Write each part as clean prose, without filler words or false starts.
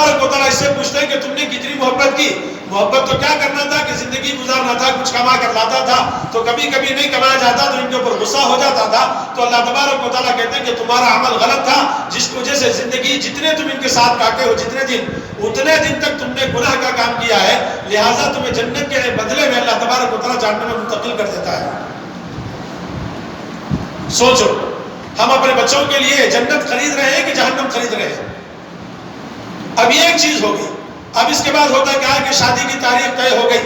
تبارک و تعالیٰ اس سے پوچھتے ہیں کہ تم نے کتنی محبت کی. محبت تو کیا کرنا تھا کہ زندگی گزارنا تھا, کچھ کما کر لاتا تھا تو کبھی کبھی نہیں کمایا جاتا تو ان کے اوپر غصہ ہو جاتا تھا. تو اللہ تبارک و تعالیٰ کہتے ہیں کہ تمہارا عمل غلط تھا, جس کی وجہ سے زندگی جتنے تم ان کے ساتھ کاٹے ہو جتنے دن, اتنے دن تک تم نے گناہ کا کام کیا ہے, لہٰذا تمہیں جنت کے بدلے میں اللہ تبارک و تعالیٰ جہنم میں منتقل کر دیتا ہے. سوچو, ہم اپنے بچوں کے لیے جنت خرید رہے ہیں کہ جہنم خرید رہے ہیں؟ اب یہ ایک چیز ہوگی. اب اس کے بعد ہوتا کیا ہے کہ شادی کی تاریخ طے ہو گئی.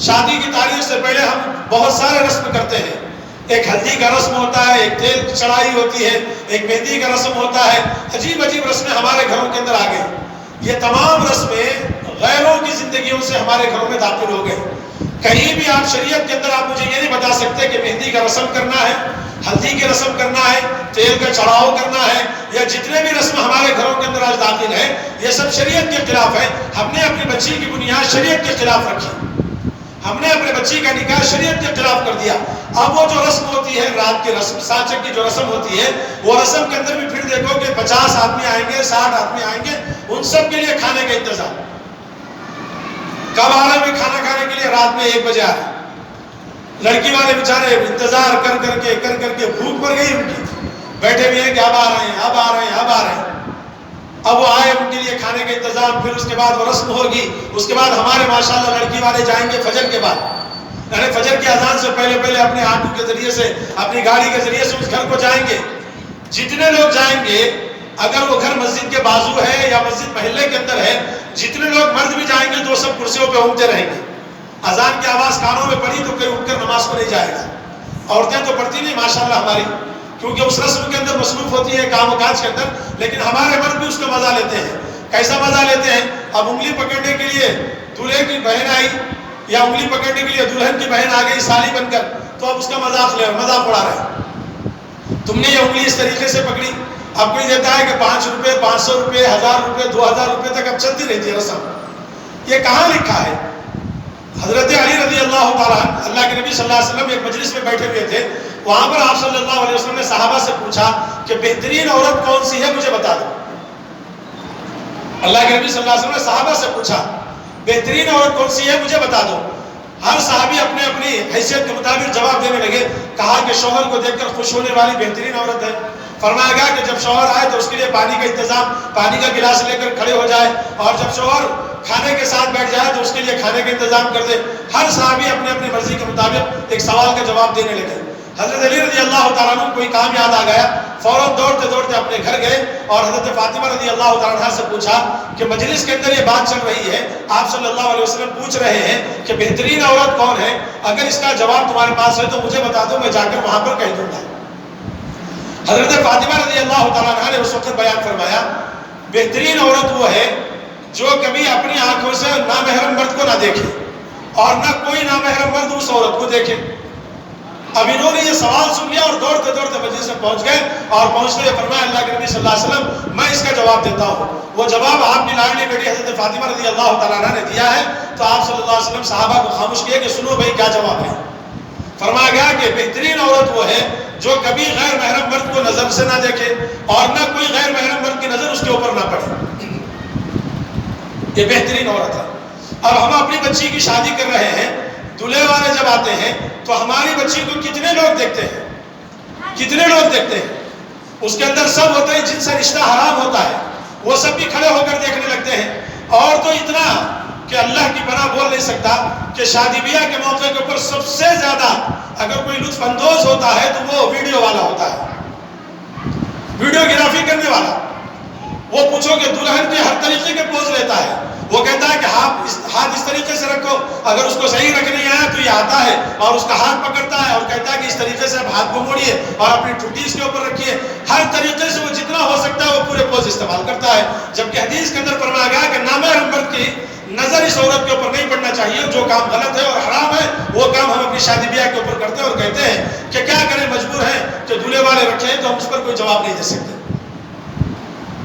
شادی کی تاریخ سے پہلے ہم بہت سارے رسم کرتے ہیں. ایک ہلدی کا رسم ہوتا ہے, ایک تیل چڑھائی ہوتی ہے, ایک مہندی کا رسم ہوتا ہے. عجیب عجیب رسمیں ہمارے گھروں کے اندر آ گئی. یہ تمام رسمیں غیروں کی زندگیوں سے ہمارے گھروں میں داخل ہو گئی. کہیں بھی آپ شریعت کے اندر آپ مجھے یہ نہیں بتا سکتے کہ مہندی کا رسم کرنا ہے, ہلدی کی رسم کرنا ہے, تیل کا چڑھاؤ کرنا ہے, یا جتنے بھی رسم ہمارے گھروں کے اندر آج داخل ہیں یہ سب شریعت کے خلاف ہے. ہم نے اپنی بچی کی بنیاد شریعت کے خلاف رکھی, ہم نے اپنے بچی کا نکاح شریعت کے خلاف کر دیا. اب وہ جو رسم ہوتی ہے رات کی رسم, سانچے کی جو رسم ہوتی ہے, وہ رسم کے اندر بھی پھر دیکھو کہ 50 آدمی آئیں گے, 60 آدمی آئیں گے, ان سب کے لیے کھانے کا انتظام. کب آ رہے ہیں کھانا کھانے کے لیے؟ رات میں 1 بجے آ رہے. لڑکی والے بیچارے انتظار کر کر کے بھوک مر گئی ان کی, بیٹھے ہوئے ہیں کہ اب آ رہے ہیں, اب آ رہے ہیں, اب آ رہے ہیں. اب وہ آئے, ان کے لیے کھانے کا انتظام, پھر اس کے بعد وہ رسم ہوگی. اس کے بعد ہمارے ماشاءاللہ لڑکی والے جائیں گے فجر کے بعد, یعنی فجر کی اذان سے پہلے اپنے آٹو کے ذریعے سے, اپنی گاڑی کے ذریعے سے اس گھر کو جائیں گے. جتنے لوگ جائیں گے, اگر وہ گھر مسجد کے بازو ہے یا مسجد محلے کے اندر ہے, جتنے لوگ مرد بھی جائیں گے تو سب کرسیوں پہ اونگتے رہیں گے. اذان کی آواز کانوں میں پڑی تو کوئی اٹھ کر نماز کو نہیں جائے گا. عورتیں تو پڑھتی نہیں ماشاءاللہ ہماری, کیونکہ اس رسم کے اندر مصروف ہوتی ہے کام و کاج کے اندر, لیکن ہمارے مرد بھی اس کا مزہ لیتے ہیں. کیسا مزہ لیتے ہیں؟ اب انگلی پکڑنے کے لیے دولہے کی بہن آئی یا انگلی پکڑنے کے لیے دلہن کی بہن آ گئی سالی بن کر, تو اب اس کا مذاق اڑا رہے ہیں. تم نے یہ انگلی اس طریقے سے پکڑی. اب کوئی دیتا ہے کہ 5 روپے, 500 روپے, 1000 روپے, 2000 روپے تک اب چلتی رہتی ہے رسم. یہ کہاں لکھا ہے؟ حضرت علی رضی اللہ تعالیٰ عنہ, اللہ کے نبی صلی اللہ علیہ وسلم ایک مجلس میں بیٹھے ہوئے تھے. وہاں پر آپ صلی اللہ علیہ وسلم نے صحابہ سے پوچھا کہ بہترین عورت کون سی ہے مجھے بتا دو. اللہ کے نبی صلی اللہ علیہ وسلم نے صحابہ سے پوچھا بہترین عورت کون سی ہے مجھے بتا دو. ہر صحابی اپنے اپنی حیثیت کے مطابق جواب دینے لگے. کہا کہ شوہر کو دیکھ کر خوش ہونے والی بہترین عورت ہے. فرمایا گیا کہ جب شوہر آئے تو اس کے لیے پانی کا انتظام, پانی کا گلاس لے کر کھڑے ہو جائے, اور جب شوہر کھانے کے ساتھ بیٹھ جائے تو اس کے لیے کھانے کا انتظام کر دے. ہر صحابی اپنے اپنی مرضی کے مطابق ایک سوال کا جواب دینے لگے. حضرت علی رضی اللہ تعالیٰ عنہ کوئی کام یاد آ گیا, فوراً دوڑتے دوڑتے اپنے گھر گئے اور حضرت فاطمہ رضی اللہ تعالیٰ عنہ سے پوچھا کہ مجلس کے اندر یہ بات چل رہی ہے, آپ صلی اللہ علیہ وسلم پوچھ رہے ہیں کہ بہترین عورت کون ہے, اگر اس کا جواب تمہارے پاس ہے تو مجھے بتا دو, میں جا کر وہاں پر کہہ دوں گا. حضرت فاطمہ رضی اللہ تعالیٰ عنہ نے اس وقت بیان فرمایا بہترین عورت وہ ہے جو کبھی اپنی آنکھوں سے نامحرم مرد کو نہ دیکھے اور نہ کوئی نامحرم مرد اس عورت کو دیکھے. اب انہوں نے یہ سوال سن لیا اور دوڑتے دوڑتے مجلس میں پہنچ گئے, اور پہنچتے ہوئے فرمایا اللہ کے نبی صلی اللہ علیہ وسلم میں اس کا جواب دیتا ہوں. وہ جواب آپ کی لاڈلی بیٹی حضرت فاطمہ رضی اللہ تعالیٰ عنہ نے دیا ہے. تو آپ صلی اللہ علیہ وسلم صحابہ کو خاموش کیے کہ سنو بھائی کیا جواب ہے. فرمایا گیا کہ بہترین عورت وہ ہے جو کبھی غیر محرم مرد کو نظر سے نہ دیکھے اور نہ کوئی غیر محرم مرد کی نظر اس کے اوپر نہ پڑے. یہ بہترین عورت ہے. اب ہم اپنی بچی کی شادی کر رہے ہیں, دلہے والے جب آتے ہیں تو ہماری بچی کو کتنے لوگ دیکھتے ہیں, کتنے لوگ دیکھتے ہیں. اس کے اندر سب ہوتے ہیں جن سے رشتہ حرام ہوتا ہے, وہ سب بھی کھڑے ہو کر دیکھنے لگتے ہیں. اور تو اتنا کہ اللہ کی پناہ بول نہیں سکتا کہ شادی بیاہ کے موقع کے اوپر سب سے زیادہ اگر کوئی لطف اندوز ہوتا ہے تو وہ ویڈیو والا ہوتا ہے, ویڈیوگرافی کرنے والا. وہ پوچھو کہ دلہن کے ہر طریقے کے پوز لیتا ہے. وہ کہتا ہے کہ ہاتھ اس طریقے سے رکھو, اگر اس کو صحیح رکھنے نہیں آیا تو یہ آتا ہے اور اس کا ہاتھ پکڑتا ہے اور کہتا ہے کہ اس طریقے سے آپ ہاتھ کو موڑیے اور اپنی ٹھوٹی اس کے اوپر رکھیے. ہر طریقے سے وہ جتنا ہو سکتا ہے وہ پورے پوز استعمال کرتا ہے. جبکہ حدیث کے اندر فرمایا گیا کہ نامحرم مرد کی نظر اس عورت کے اوپر نہیں پڑنا چاہیے. جو کام غلط ہے اور حرام ہے وہ کام ہم اپنی شادی بیاہ کے اوپر کرتے ہیں اور کہتے ہیں کہ کیا کریں, مجبور ہیں کہ دولہے والے رکھے ہیں تو ہم اس پر کوئی جواب نہیں دے سکتے.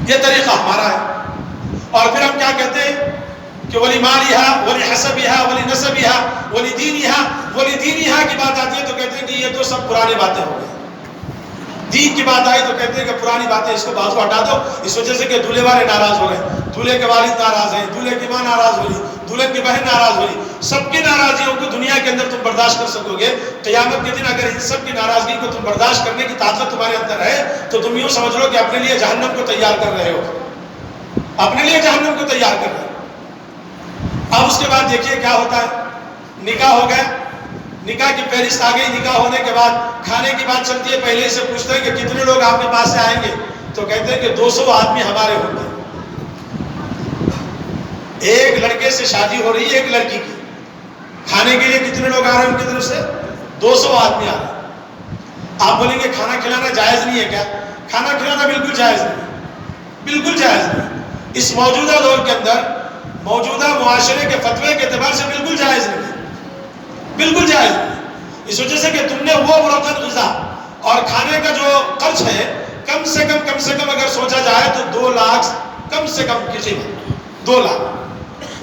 یہ طریقہ ہمارا ہے. اور پھر ہم کیا کہتے ہیں کہ ولی مالہا ولی حسبہا ولی نسبہا ولی دینہا کی بات آتی ہے تو کہتے ہیں کہ یہ تو سب پرانی باتیں ہو گئی. دین کی بات آئی تو کہتے ہیں کہ پرانی باتیں اس کو بازو ہٹا دو، اس وجہ سے کہ دولہے والے ناراض ہو رہے ہیں، دولہے کے والد ناراض ہیں، دولہے کی ماں ناراض ہو رہی، دولہے کی بہن ناراض ہو رہی. سب کی ناراضیوں کو دنیا کے اندر تم برداشت کر سکو گے، قیامت کے دن اگر ان سب کی ناراضگی کو تم برداشت کرنے کی طاقت تمہارے اندر ہے تو تم یوں سمجھ لو کہ اپنے لیے جہنم کو تیار کر رہے ہو، اپنے لیے جہنم کو تیار کر رہے ہو. اب اس کے بعد دیکھیے کیا ہوتا ہے. نکاح ہو گیا، نکاح کی فہرست آ گئی. نکاح ہونے کے بعد کھانے کی بات چلتی ہے. پہلے سے پوچھتے ہیں کہ کتنے لوگ آپ کے پاس سے آئیں گے، تو کہتے ہیں کہ 200 آدمی ہمارے ہوں گے. ایک لڑکے سے شادی ہو رہی ہے ایک لڑکی کی، کھانے کے لیے کتنے لوگ آ رہے ہیں ان کی طرف سے؟ 200 آدمی آ رہے ہیں. آپ بولیں گے کھانا کھلانا جائز نہیں ہے کیا؟ کھانا کھلانا بالکل جائز نہیں، بالکل جائز نہیں. اس موجودہ دور کے اندر موجودہ معاشرے کے فتوے کے اعتبار سے بالکل جائز نہیں، بالکل جائز نہیں. اس وجہ سے کہ تم نے وہ مرتب غذا اور کھانے کا جو خرچ ہے کم سے کم اگر سوچا جائے تو 2 لاکھ کم سے کم کی قیمت، 2 لاکھ.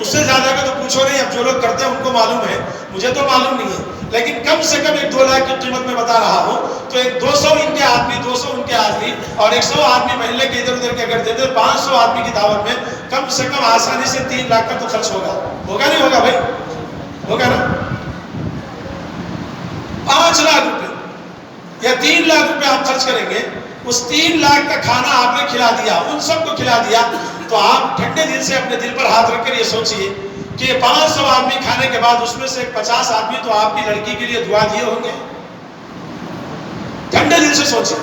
اس سے زیادہ کا تو پوچھو نہیں. اب جو لوگ کرتے ہیں ان کو معلوم ہے، مجھے تو معلوم نہیں ہے، لیکن کم سے کم ایک 2 لاکھ کی قیمت میں بتا رہا ہوں. تو ایک 200 ان کے آدمی، 200 ان کے آدمی اور 100 آدمی محلے کے ادھر ادھر کے اگر دیتے 500 آدمی کی دعوت میں کم سے کم آسانی سے 3 لاکھ کا تو خرچ ہوگا. ہوگا نہیں ہوگا بھائی؟ ہوگا نا. 5 لاکھ روپے یا 3 لاکھ روپے آپ خرچ کریں گے. اس 3 لاکھ کا کھانا آپ نے کھلا دیا، ان سب کو کھلا دیا. تو آپ ٹھنڈے دل سے اپنے دل پر ہاتھ رکھ کر یہ سوچئے کہ 500 آدمی کھانے کے بعد اس میں سے 50 آدمی تو آپ کی لڑکی کے لیے دعا دیے ہوں گے. ٹھنڈے دل سے سوچیں.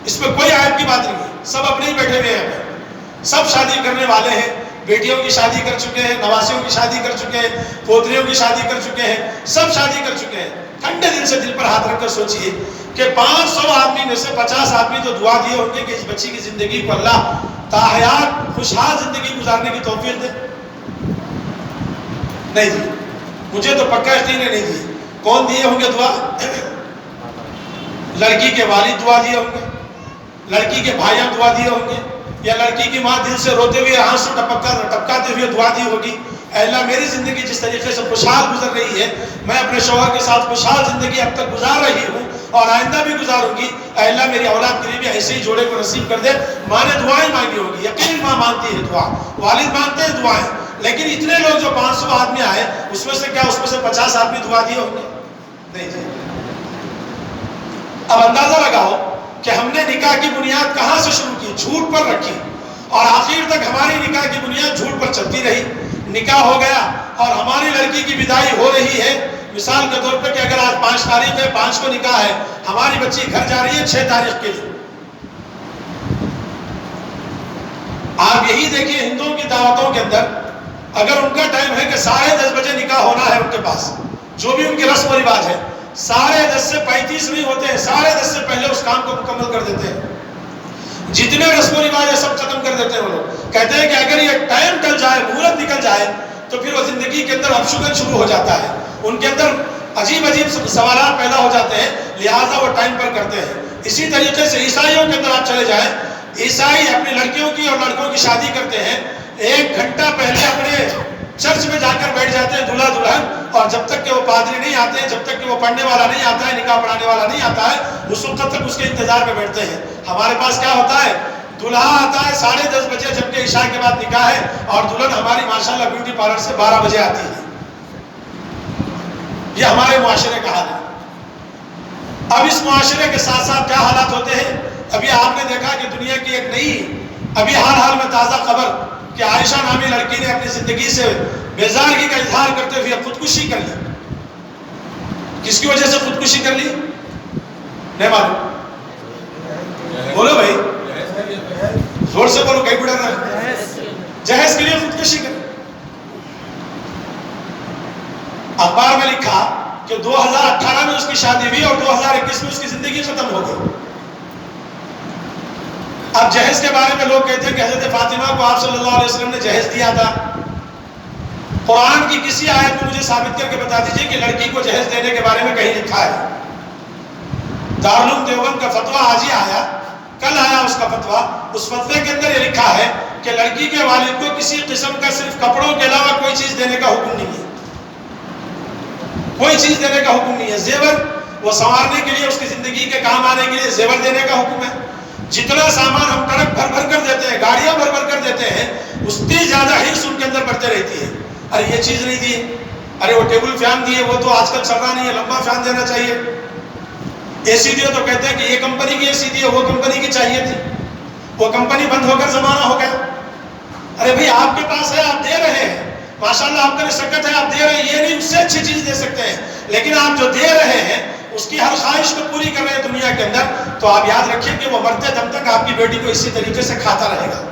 اس میں کوئی عیب کی بات نہیں ہے. سب اپنے ہی بیٹھے ہوئے ہیں، سب شادی کرنے والے ہیں، بیٹیوں کی شادی کر چکے ہیں، نواسیوں کی شادی کر چکے ہیں، پوتریوں کی شادی کر چکے ہیں، سب شادی کر چکے ہیں. ٹھنڈے دل سے دل پر ہاتھ رکھ کر سوچئے کہ 500 آدمی میں سے 50 آدمی تو دعا دیے ہوں گے کہ اس بچی کی زندگی کو اللہ تاحیات خوشحال زندگی گزارنے کی توفیق دے. نہیں دی. مجھے تو پکا یقین ہے نہیں دی. کون دیے ہوں گے دعا؟ لڑکی کے والد دعا دیے ہوں گے، لڑکی کے بھائیاں دعا دیے ہوں گے، یا لڑکی کی ماں دل سے روتے ہوئے آنسو ٹپکاتے ہوئے دعا دی ہوگی، اے اللہ میری زندگی جس طریقے سے خوشحال گزر رہی ہے، میں اپنے شوہر کے ساتھ خوشحال زندگی اب تک گزار رہی ہوں اور آئندہ بھی گزاروں گی، اے اللہ میری اولاد کے لیے بھی ایسے ہی جوڑے کو نصیب کر دے. ماں نے دعائیں مانگی ہوگی. یقین ماں مانتی ہے دعا، والد مانتے ہیں دعائیں. لیکن اتنے لوگ جو 500 آدمی آئے اس میں سے کیا اس میں سے 50 آدمی دعا دیے ہوں گے؟ نہیں جی. اب اندازہ لگاؤ کہ ہم نے نکاح کی بنیاد کہاں سے شروع کی؟ جھوٹ پر رکھی اور آخر تک ہماری نکاح کی بنیاد جھوٹ پر چلتی رہی. نکاح ہو گیا اور ہماری لڑکی کی بدائی ہو رہی ہے. مثال کے طور پر کہ اگر آج 5 تاریخ ہے، 5 کو نکاح ہے، ہماری بچی گھر جا رہی ہے 6 تاریخ کے لیے. آپ یہی دیکھیے ہندوؤں کی دعوتوں کے اندر اگر ان کا ٹائم ہے کہ 10:30 بجے نکاح ہونا ہے ان کے پاس، جو بھی ان کی رسم و رواج ہے 10:30 سے 35 نہیں ہوتے ہیں، 10:30 سے پہلے اس کام کو مکمل کر دیتے ہیں. جتنے رسم و رواج ہے سب ختم کر دیتے ہیں. وہ لوگ کہتے ہیں کہ اگر یہ ٹائم ٹل جائے، مہورت نکل جائے تو پھر وہ زندگی کے اندر اپشگن شروع ہو جاتا ہے. ان کے اندر عجیب سوالات پیدا ہو جاتے ہیں، لہٰذا وہ ٹائم پر کرتے ہیں. اسی طریقے سے عیسائیوں کے اندر آپ چلے جائیں، عیسائی اپنی لڑکیوں کی اور لڑکوں کی شادی کرتے ہیں 1 گھنٹہ پہلے اپنے چرچ میں جا کر بیٹھ جاتے ہیں دلہا دلہن، اور جب تک کہ وہ پادری نہیں آتے ہیں، جب تک کہ وہ پڑھنے والا نہیں آتا ہے، نکاح پڑھانے والا نہیں آتا ہے، اس وقت تک اس کے انتظار میں بیٹھتے ہیں. ہمارے پاس کیا ہوتا ہے؟ دلہا آتا ہے 10:30 بجے جبکہ عشاء کے بعد نکاح ہے، اور دلہن ہماری ماشاءاللہ بیوٹی پارلر سے 12 بجے آتی ہے. یہ ہمارے معاشرے کا حال ہے. اب اس معاشرے کے ساتھ ساتھ کیا حالات ہوتے ہیں؟ ابھی آپ نے دیکھا کہ دنیا کی ایک نئی ابھی حال میں تازہ خبر کہ عائشہ نامی لڑکی نے اپنی زندگی سے بیزارگی کا اظہار کرتے ہوئے خودکشی کر لی. کس کی وجہ سے خودکشی کر لی؟ نہیں معلوم. بولو بھائی، زور سے بولو، کہیں بڑھا رہا. جہیز کے لیے خودکشی کر. اخبار میں لکھا کہ 2018 میں اس کی شادی ہوئی اور 2021 میں اس کی زندگی ختم ہو گئی. اب جہیز کے بارے میں لوگ کہتے ہیں کہ حضرت فاطمہ کو آپ صلی اللہ علیہ وسلم نے جہیز دیا تھا. قرآن کی کسی آیت میں مجھے ثابت کر کے بتا دیجئے کہ لڑکی کو جہیز دینے کے بارے میں کہیں لکھا ہے. دارالعلوم دیوبند کا فتویٰ آج ہی آیا، کل آیا اس کا فتویٰ. اس فتوے کے اندر یہ لکھا ہے کہ لڑکی کے والد کو کسی قسم کا صرف کپڑوں کے علاوہ کوئی چیز دینے کا حکم نہیں ہے. کوئی چیز دینے کا حکم نہیں ہے. زیور وہ سنوارنے کے لیے، اس کی زندگی کے کام آنے کے لیے زیور دینے کا حکم ہے۔ جتنا سامان ہم ٹرک بھر بھر کر دیتے ہیں، گاڑیاں بھر بھر کر دیتے ہیں، اتنی زیادہ حرص ان کے اندر بڑھتے رہتی ہے۔ ارے یہ چیز نہیں دی، ارے وہ ٹیبل فین دیے، وہ تو آج کل چل رہا نہیں ہے، لمبا فین دینا چاہیے۔ اے سی دیے تو کہتے ہیں کہ یہ کمپنی کی اے سی دی ہے، وہ کمپنی کی چاہیے تھی، وہ کمپنی بند ہو کر زمانہ ہو گیا۔ ارے بھائی آپ کے پاس ہے، آپ دے رہے ہیں، ماشاءاللہ آپ کا رزق ہے، آپ دے رہے ہیں، یہ نہیں اس سے اچھی چیز دے سکتے ہیں، لیکن آپ جو دے رہے ہیں اس کی ہر خواہش کو پوری کر رہے ہیں دنیا کے اندر، تو آپ یاد رکھیں کہ وہ مرتے دم تک آپ کی بیٹی کو اسی طریقے سے کھاتا رہے گا،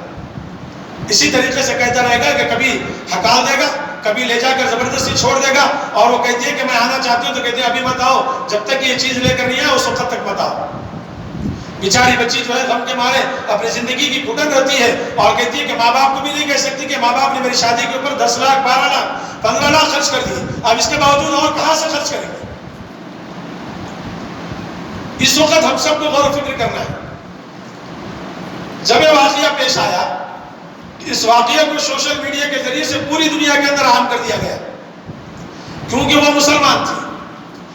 اسی طریقے سے کہتا رہے گا کہ کبھی ہکال دے گا، کبھی لے جا کر زبردستی چھوڑ دے گا، اور وہ کہتی ہے کہ میں آنا چاہتی ہوں، تو کہتے ہیں ابھی مت آؤ، جب تک یہ چیز لے کر نہیں آئے اس وقت تک مت آؤ۔ بیچاری بچی جو ہے غم کے مارے اپنی زندگی کی گھٹن رہتی ہے، اور کہتی ہے کہ ماں باپ کو بھی نہیں کہہ سکتی کہ ماں باپ نے میری شادی کے اوپر 10 لاکھ 12 لاکھ 15 لاکھ خرچ کر دیے، اب اس کے باوجود اور کہاں سے خرچ کریں گے؟ اس وقت ہم سب کو غور و فکر کرنا ہے۔ جب یہ واقعہ پیش آیا، اس واقعے کو سوشل میڈیا کے ذریعے سے پوری دنیا کے اندر عام کر دیا گیا، کیونکہ وہ مسلمان تھی،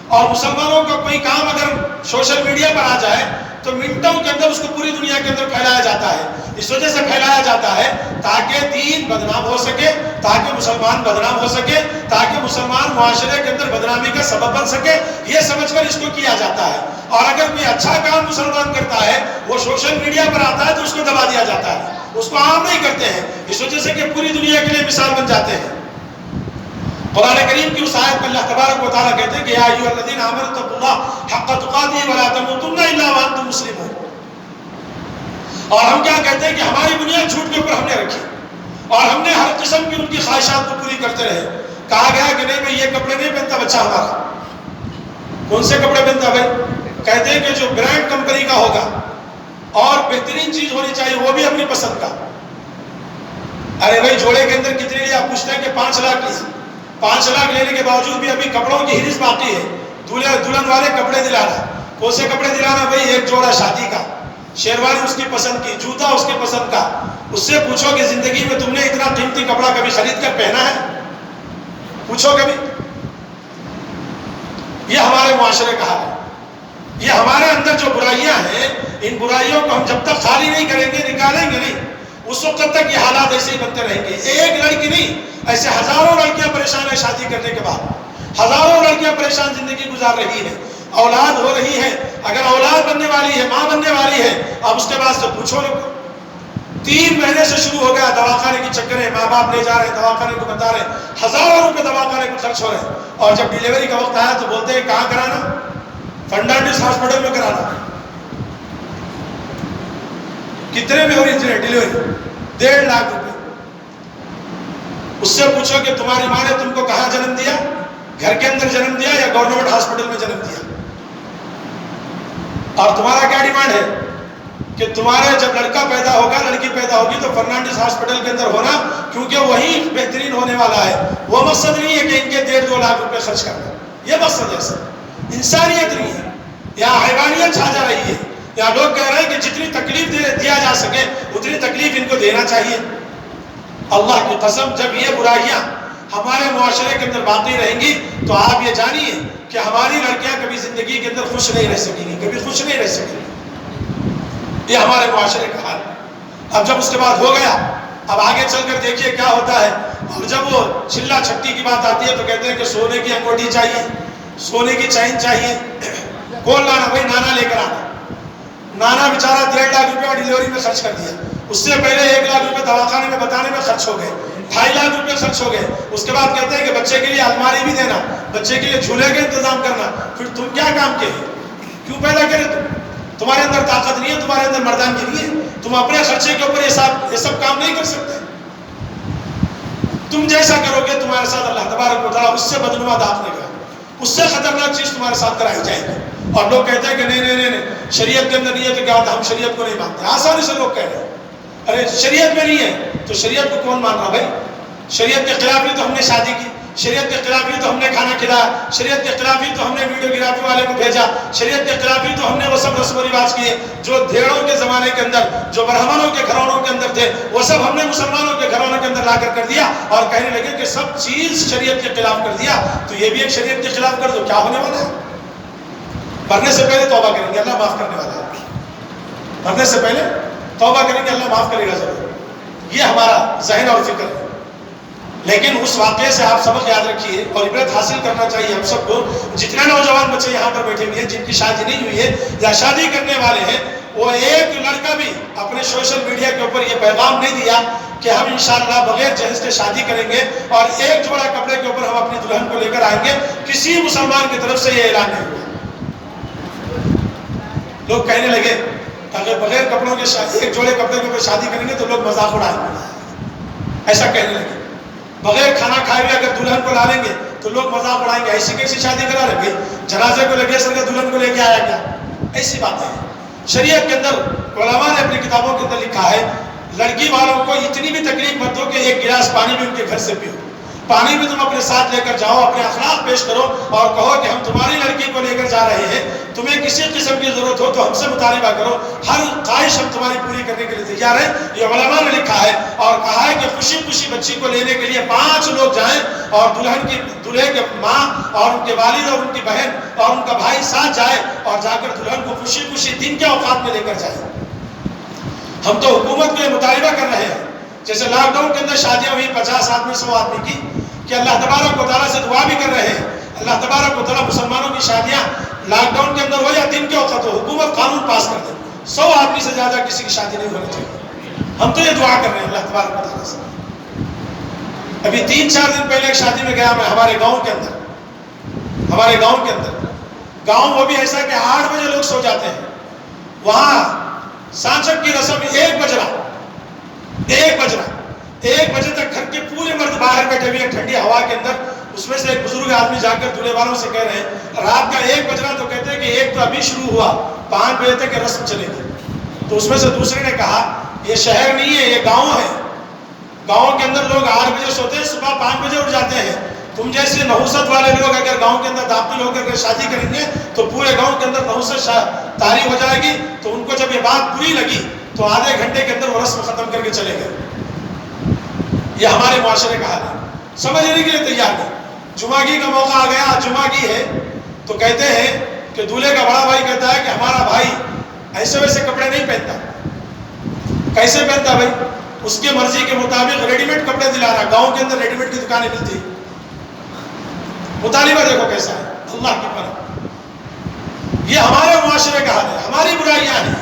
اور مسلمانوں کا کوئی کام اگر سوشل میڈیا پر آ جائے تو منٹوں کے اندر اس کو پوری دنیا کے اندر پھیلایا جاتا ہے۔ اس وجہ سے پھیلایا جاتا ہے تاکہ دین بدنام ہو سکے، تاکہ مسلمان بدنام ہو سکے، تاکہ مسلمان معاشرے کے اندر بدنامی کا سبب بن سکے، یہ سمجھ کر اس کو کیا جاتا ہے۔ اور اگر کوئی اچھا کام مسلمان کرتا ہے، وہ سوشل میڈیا پر آتا ہے تو اس کو دبا دیا جاتا ہے، اس کو عام نہیں کرتے ہیں، اس وجہ سے کہ پوری دنیا کے لیے مثال بن جاتے ہیں۔ قرآن کریم کی اس آیت میں اللہ تبارک و تعالیٰ کہتے ہیں کہ یا ایھا الذین آمنوا اتقوا اللہ حق تقاتہ ولا تموتن الا وانتم مسلمون۔ اور ہم کیا کہتے ہیں کہ ہماری بنیاد جھوٹ کے اوپر ہم نے رکھی، اور ہم نے ہر قسم کی ان کی خواہشات کو پوری کرتے رہے۔ کہا گیا کہ نہیں بھائی یہ کپڑے نہیں پہنتا بچہ ہمارا۔ کون سے کپڑے پہنتا بھائی؟ کہتے ہیں کہ جو برانڈ کمپنی کا ہوگا اور بہترین چیز ہونی چاہیے، وہ بھی اپنی پسند کا۔ ارے بھائی جوڑے کے اندر کتنے لیا؟ آپ پوچھتے ہیں کہ 5 لاکھ لیا، 5 لاکھ لینے کے باوجود بھی ابھی کپڑوں کی ہرس باقی ہے، دلہن والے کپڑے دلانا۔ کون سے کپڑے دلانا بھائی؟ ایک جوڑا شادی کا، شیروانی اس کی پسند کی، جوتا اس کی پسند کا۔ اس سے پوچھو کہ زندگی میں تم نے اتنا قیمتی کپڑا کبھی خرید کر پہنا ہے؟ پوچھو کبھی؟ یہ ہمارے معاشرے کا حال ہے۔ یہ ہمارے اندر جو برائیاں ہیں، ان برائیوں کو ہم جب تک خالی نہیں کریں گے، نکالیں گے نہیں، اس وقت تک یہ حالات ایسے ہی بنتے رہیں گے۔ ایک لڑکی نہیں، ایسے ہزاروں لڑکیاں پریشان ہیں شادی کرنے کے بعد، ہزاروں لڑکیاں پریشان زندگی گزار رہی ہیں، اولاد ہو رہی ہے، اگر اولاد بننے والی ہے، ماں بننے والی ہے، اب اس کے بعد سے پوچھو نا، 3 مہینے سے شروع ہو گیا دواخانے کی چکریں، ماں باپ لے جا رہے ہیں دواخانے کو، بتا رہے ہیں ہزاروں روپے دواخانے کو خرچ ہو رہے ہیں، اور جب ڈیلیوری کا وقت آیا تو بولتے ہیں کہاں کرانا؟ فرنانڈس ہاسپٹل میں کرانا۔ کتنے میں ہو رہی تھی ڈیلیوری؟ 1.5 لاکھ روپے۔ اس سے پوچھو کہ تمہاری ماں نے تم کو کہاں جنم دیا؟ گھر کے اندر جنم دیا یا گورنمنٹ ہاسپٹل میں جنم دیا؟ اور تمہارا کیا ڈیمانڈ ہے کہ تمہارے جب لڑکا پیدا ہوگا، لڑکی پیدا ہوگی تو فرنانڈس ہاسپٹل کے اندر ہونا، کیونکہ وہی بہترین ہونے والا ہے۔ وہ مقصد نہیں ہے کہ ان کے 1.5-2 لاکھ روپے خرچ کرنا، یہ مقصد ہے سر۔ انسانیت نہیں ہے، یہاں حیوانیت چھا جا رہی ہے، یہاں لوگ کہہ رہے ہیں کہ جتنی تکلیف دیا جا سکے اتنی تکلیف ان کو دینا چاہیے۔ اللہ کی قسم جب یہ برائیاں ہمارے معاشرے کے اندر باقی رہیں گی تو آپ یہ جانیے کہ ہماری لڑکیاں کبھی زندگی کے اندر خوش نہیں رہ سکیں گی، کبھی خوش نہیں رہ سکیں گی۔ یہ ہمارے معاشرے کا حال ہے۔ اب جب اس کے بعد ہو گیا، اب آگے چل کر دیکھیے کیا ہوتا ہے۔ اور جب وہ چھلا چھٹی کی بات آتی ہے تو کہتے ہیں کہ سونے کی انگوٹھی چاہیے، سونے کی چین چاہیے۔ کون لانا بھائی؟ نانا لے کر آنا۔ نانا بیچارہ 1.5 لاکھ روپے ڈیلیوری میں خرچ کر دیا، اس سے پہلے 1 لاکھ روپے دواخانے میں بتانے میں خرچ ہو گئے، 2.5 لاکھ روپے خرچ ہو گئے۔ اس کے بعد کہتے ہیں کہ بچے کے لیے الماری بھی دینا، بچے کے لیے جھولے کا انتظام کرنا۔ پھر تم کیا کام کے؟ کیوں پیدا کرے؟ تمہارے اندر طاقت نہیں ہے، تمہارے اندر مردانگی نہیں ہے، تم اپنے خرچے کے اوپر یہ سب کام نہیں کر سکتے۔ تم جیسا کرو گے تمہارے ساتھ اللہ تبارک و تعالیٰ اس سے بدنما داغ دے گا، اس سے خطرناک چیز تمہارے ساتھ کرائی جائے گی۔ اور لوگ کہتے ہیں کہ نہیں شریعت کے اندر نہیں ہے، تو کیا ہوتا ہے؟ ہم شریعت کو نہیں مانتے۔ آسانی سے لوگ کہہ رہے ہیں ارے شریعت میں نہیں ہے تو شریعت کو کون مان رہا بھائی؟ شریعت کے خلاف ہی تو ہم نے شادی کی، شریعت کے خلاف ہی تو ہم نے کھانا کھلایا، شریعت کے خلاف ہی تو ہم نے ویڈیوگرافی والے کو بھیجا، شریعت کے خلاف ہی تو ہم نے وہ سب رسم و رواج کیے جو دھیڑوں کے زمانے کے اندر، جو برہمنوں کے گھرانوں کے اندر تھے، وہ سب ہم نے مسلمانوں کے گھرانوں کے اندر لا کر دیا، اور کہنے لگے کہ سب چیز شریعت کے خلاف کر دیا، تو یہ بھی ایک شریعت کے خلاف کر دو، کیا ہونے والا ہے؟ مرنے سے پہلے توبہ کریں گے، اللہ معاف کرنے والا ہے. مرنے سے پہلے توبہ کریں گے، اللہ معاف کرے گا ضرور. یہ ہمارا ذہن اور فکر ہے. لیکن اس واقعے سے آپ سبق یاد رکھیے اور عبرت حاصل کرنا چاہیے ہم سب کو. جتنے نوجوان بچے یہاں پر بیٹھے ہوئے ہیں جن کی شادی نہیں ہوئی ہے یا شادی کرنے والے ہیں، وہ ایک لڑکا بھی اپنے سوشل میڈیا کے اوپر یہ پیغام نہیں دیا کہ ہم انشاءاللہ بغیر جہیز کے شادی کریں گے اور ایک جوڑا کپڑے کے اوپر ہم اپنی دلہن کو لے کر آئیں گے. کسی مسلمان کی طرف سے یہ اعلان نہیں ہوا. لوگ کہنے لگے اگر بغیر کپڑوں کے ایک جوڑے کپڑے کے اوپر شادی کریں گے تو لوگ مذاق اڑائیں گے، ایسا کہنے لگے. بغیر کھانا کھائے ہوئے اگر دلہن کو لا لیں گے تو لوگ مذاق اڑائیں گے. ایسی کیسی شادی کرا رکھے، جنازے کو لگے سر کے دلہن کو لے کے آیا کیا؟ ایسی باتیں ہیں. شریعت کے اندر علماء نے اپنی کتابوں کے اندر لکھا ہے لڑکی والوں کو اتنی بھی تکلیف مت دو کہ ایک گلاس پانی بھی ان کے گھر سے پیو. پانی بھی تم اپنے ساتھ لے کر جاؤ، اپنے اخلاق پیش کرو اور کہو کہ ہم تمہاری لڑکی کو لے کر جا رہے ہیں، تمہیں کسی قسم کی ضرورت ہو تو ہم سے مطالبہ کرو، ہر خواہش ہم تمہاری پوری کرنے کے لیے تیار ہیں. یہ علماء نے لکھا ہے اور کہا ہے کہ خوشی خوشی بچی کو لینے کے لیے 5 لوگ جائیں اور دلہے کے ماں اور ان کے والد اور ان کی بہن اور ان کا بھائی ساتھ جائے اور جا کر دلہن کو خوشی خوشی دن کے اوقات میں لے کر جائے. ہم تو حکومت کو یہ مطالبہ کر رہے ہیں، جیسے لاک ڈاؤن کے اندر شادیاں ہوئی 50 آدمی 100 آدمی کی، کہ اللہ تبارک و تعالیٰ سے دعا بھی کر رہے ہیں اللہ تبارک و تعالیٰ مسلمانوں کی شادیاں لاک ڈاؤن کے اندر ہو یا دن کے اوقات ہو، حکومت قانون پاس کر دے 100 آدمی سے زیادہ کسی کی شادی نہیں ہونی چاہیے. ہم تو یہ دعا کر رہے ہیں اللہ تبارک و تعالیٰ سے. ابھی 3-4 دن پہلے ایک شادی میں گیا میں ہمارے گاؤں کے اندر گاؤں وہ بھی ایسا کہ 8 بجے لوگ سو جاتے ہیں. وہاں سانچک کی رسم 1 بجے تک گھر کے پورے مرد باہر بیٹھے ہوئے ٹھنڈی ہوا کے اندر. اس میں سے ایک بزرگ آدمی جا کر دولہے والوں سے کہہ رہے ہیں رات کا 1 بجنا تو کہتے ہیں کہ 1 تو ابھی شروع ہوا 5 بجے تک یہ رسم چلے گی. تو اس میں سے دوسرے نے کہا یہ شہر نہیں ہے، یہ گاؤں ہے. گاؤں کے اندر لوگ 8 بجے سوتے ہیں، صبح 5 بجے اٹھ جاتے ہیں. تم جیسے نحوست والے لوگ اگر گاؤں کے اندر داخل ہو کر شادی کریں گے تو پورے گاؤں کے اندر نحوست طاری ہو جائے گی. تو ان کو جب یہ بات بری لگی تو آدھے گھنٹے کے اندر وہ رسم ختم کر کے چلے گئے. یہ ہمارے معاشرے کا حال ہے، سمجھنے کے لیے تیار نہیں. جمعگی کا موقع آ گیا، جمعگی ہے تو کہتے ہیں کہ دولہے کا بڑا بھائی کہتا ہے کہ ہمارا بھائی ایسے ویسے کپڑے نہیں پہنتا. کیسے پہنتا بھائی؟ اس کے مرضی کے مطابق ریڈی میڈ کپڑے دلا رہا. گاؤں کے اندر ریڈی میڈ کی دکانیں ملتی. مطالبہ دیکھو کیسا ہے اللہ کی پناہ. یہ ہمارے معاشرے کا حال ہے، ہماری برائیاں ہیں.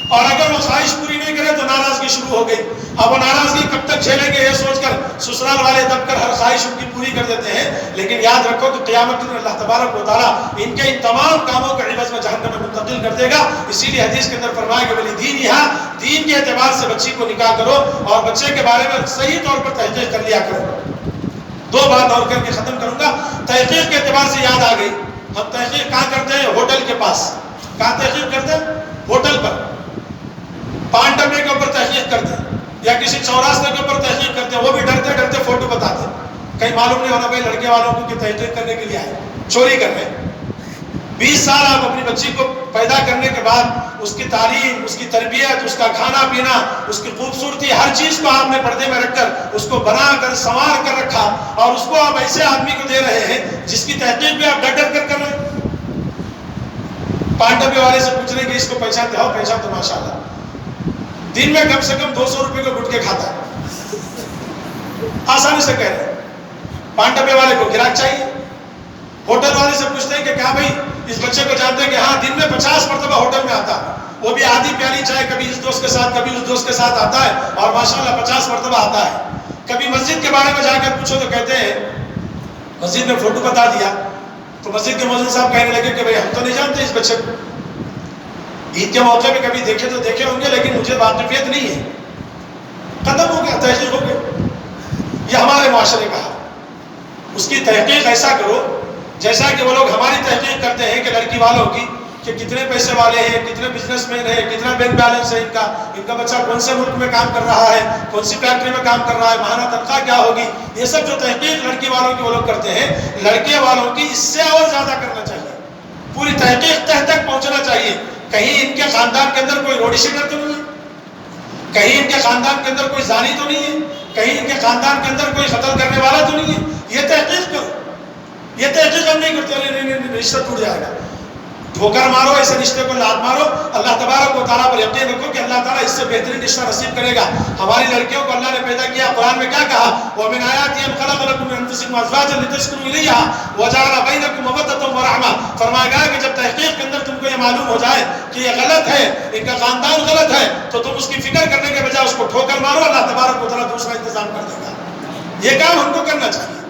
اور اگر وہ خواہش پوری نہیں کرے تو ناراضگی شروع ہو گئی. اب وہ ناراضگی کب تک جھیلیں گے یہ سوچ کر سسرال والے دب کر ہر خواہش ان کی پوری کر دیتے ہیں. لیکن یاد رکھو کہ قیامت کے دن اللہ تبارک و تعالیٰ ان کے ان تمام کاموں کے عوض میں جہنم میں منتقل کر دے گا. اسی لیے حدیث کے اندر فرمایا کہ ولی دین یہاں دین کے اعتبار سے بچی کو نکاح کرو اور بچے کے بارے میں صحیح طور پر تحقیق کر لیا کرو. 2 بات اور کر کے ختم کروں گا. تحقیق کے اعتبار سے یاد آ گئی، ہم تحقیق کہاں کرتے ہیں؟ ہوٹل کے پاس. کہاں تحقیق کرتے ہیں؟ ہوٹل پر. پان ڈبے کے اوپر تحقیق کرتے ہیں یا کسی چوراستے کے اوپر تحقیق کرتے ہیں. وہ بھی ڈرتے ڈرتے فوٹو بتاتے ہیں. کہیں معلوم نہیں ہونا بھائی لڑکے والوں کو کہ تحقیق کرنے کے لیے آئے، چوری کر رہے ہیں. 20 سال آپ اپنی بچی کو پیدا کرنے کے بعد اس کی تعلیم، اس کی تربیت، اس کا کھانا پینا، اس کی خوبصورتی، ہر چیز کو آپ نے پردے میں رکھ کر اس کو بنا کر سنوار کر رکھا اور اس کو آپ ایسے آدمی کو دے رہے ہیں جس کی تحقیق بھی آپ ڈر ڈر کر رہے ہیں. پان ڈبے والے سے پوچھ رہے ہیں کہ اس کو پہچانتے ہو؟ پہچان تو ماشاء اللہ دن میں کم سے کم 200 روپے کو گٹکے کھاتا ہے. آسانی سے کہہ رہے ہیں. پان ڈبے والے کو گراہک چاہیے. ہوٹل والے سے پوچھتے ہیں کہ کیا بھائی اس بچے کو جانتے ہیں کہ ہاں دن میں 50 مرتبہ ہوٹل میں آتا ہے، وہ بھی آدھی پیالی چائے کبھی اس دوست کے ساتھ کبھی اس دوست کے ساتھ آتا ہے اور ماشاءاللہ 50 مرتبہ آتا ہے. کبھی مسجد کے بارے میں جا کر پوچھو تو کہتے ہیں مسجد میں فوٹو بتا دیا تو مسجد کے مؤذن صاحب کہنے لگے کہ بھائی ہم تو نہیں جانتے اس بچے کو، عید کے موقع پہ کبھی دیکھے تو دیکھے ہوں گے لیکن مجھے واقفیت نہیں ہے. ختم ہو گیا، تحقیق ہو گئی. یہ ہمارے معاشرے کا ہے. اس کی تحقیق ایسا کرو جیسا کہ وہ لوگ ہماری تحقیق کرتے ہیں کہ لڑکی والوں کی کہ کتنے پیسے والے ہیں، کتنے بزنس مین ہیں، کتنا بینک بیلنس ہے ان کا بچہ کون سے ملک میں کام کر رہا ہے، کون سی فیکٹری میں کام کر رہا ہے، ماہانہ تنخواہ کیا ہوگی. یہ سب جو تحقیق لڑکی والوں کی وہ لوگ کرتے ہیں، لڑکے والوں کی اس سے اور زیادہ کرنا چاہیے. پوری تحقیق تہ تک پہنچنا چاہیے. کہیں ان کے خاندان کے اندر کوئی روڈی شیٹر تو نہیں ہے، کہیں ان کے خاندان کے اندر کوئی زانی تو نہیں ہے، کہیں ان کے خاندان کے اندر کوئی قتل کرنے والا تو نہیں ہے. یہ تحقیق کرو. یہ تحقیق ہم نہیں کرتے، نہیں رشتہ ٹوٹ جائے گا. ٹھوکر مارو ایسے رشتے کو لات مارو، اللہ تبارک و تعالیٰ پر یقین رکھو کہ اللہ تعالیٰ اس سے بہترین رشتہ نصیب کرے گا۔ ہماری لڑکیوں کو اللہ نے پیدا کیا، قرآن میں کیا کہا؟ وَمِنْ آيَاتِهِ أَنْ خَلَقَ لَكُم مِّنْ أَنفُسِكُمْ أَزْوَاجًا لِتَسْكُنُوا إِلَيْهَا وَجَعَلَ بَيْنَكُم مَّوَدَّةً وَرَحْمَةً۔ فرمایا گیا کہ جب تحقیق کے اندر تم کو یہ معلوم ہو جائے کہ یہ غلط ہے، ان کا خاندان غلط ہے، تو تم اس کی فکر کرنے کے بجائے اس کو ٹھوکر مارو، اللہ تبارک و تعالیٰ دوسرا انتظام کر دے گا۔ یہ کام ہم کو کرنا چاہیے،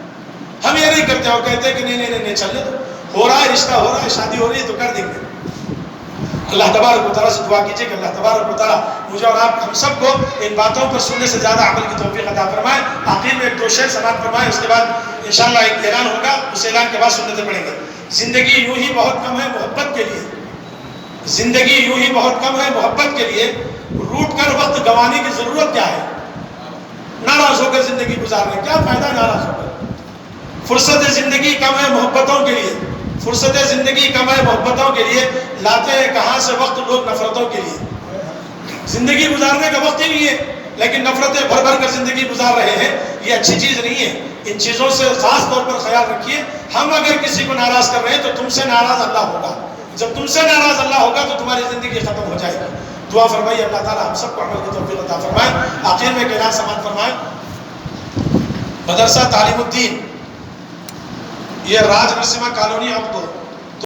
ہم یہ نہیں کرتے، اور کہتے ہیں کہ نہیں چلنے دو، ہو رہا ہے رشتہ، ہو رہا ہے شادی ہو رہی ہے تو کر دیں گے۔ اللہ تبارک و تعالیٰ سے دعا کیجیے کہ اللہ تبارک و تعالیٰ مجھے اور آپ ہم سب کو ان باتوں پر سننے سے زیادہ عمل کی توفیق عطا فرمائے۔ آخر میں ایک دو شعر سماعت فرمائے، اس کے بعد انشاءاللہ ایک اعلان ہوگا، اس اعلان کے بعد سنتیں پڑھیں گے۔ زندگی یوں ہی بہت کم ہے محبت کے لیے، زندگی یوں ہی بہت کم ہے محبت کے لیے، روٹ کر وقت گنوانے کی ضرورت کیا ہے؟ ناراض ہو کر زندگی گزارنے، کیا فائدہ ہے ناراض ہو کر؟ فرصت زندگی کم ہے محبتوں کے لیے، فرصت زندگی کم ہے محبتوں کے لیے، لاتے ہیں کہاں سے وقت لوگ نفرتوں کے لیے۔ زندگی گزارنے کا وقت ہی نہیں ہے، لیکن نفرتیں بھر بھر کر زندگی گزار رہے ہیں، یہ اچھی چیز نہیں ہے۔ ان چیزوں سے خاص طور پر خیال رکھیے۔ ہم اگر کسی کو ناراض کر رہے ہیں تو تم سے ناراض اللہ ہوگا، جب تم سے ناراض اللہ ہوگا تو تمہاری زندگی ختم ہو جائے گی۔ دعا فرمائیے اللہ تعالیٰ ہم سب کو عمل کی توفیق عطا فرمائے۔ آخر میں ایک اعلان سماعت فرمائے۔ مدرسہ تعلیم الدین، یہ راج نرسمہ کالونی عبدو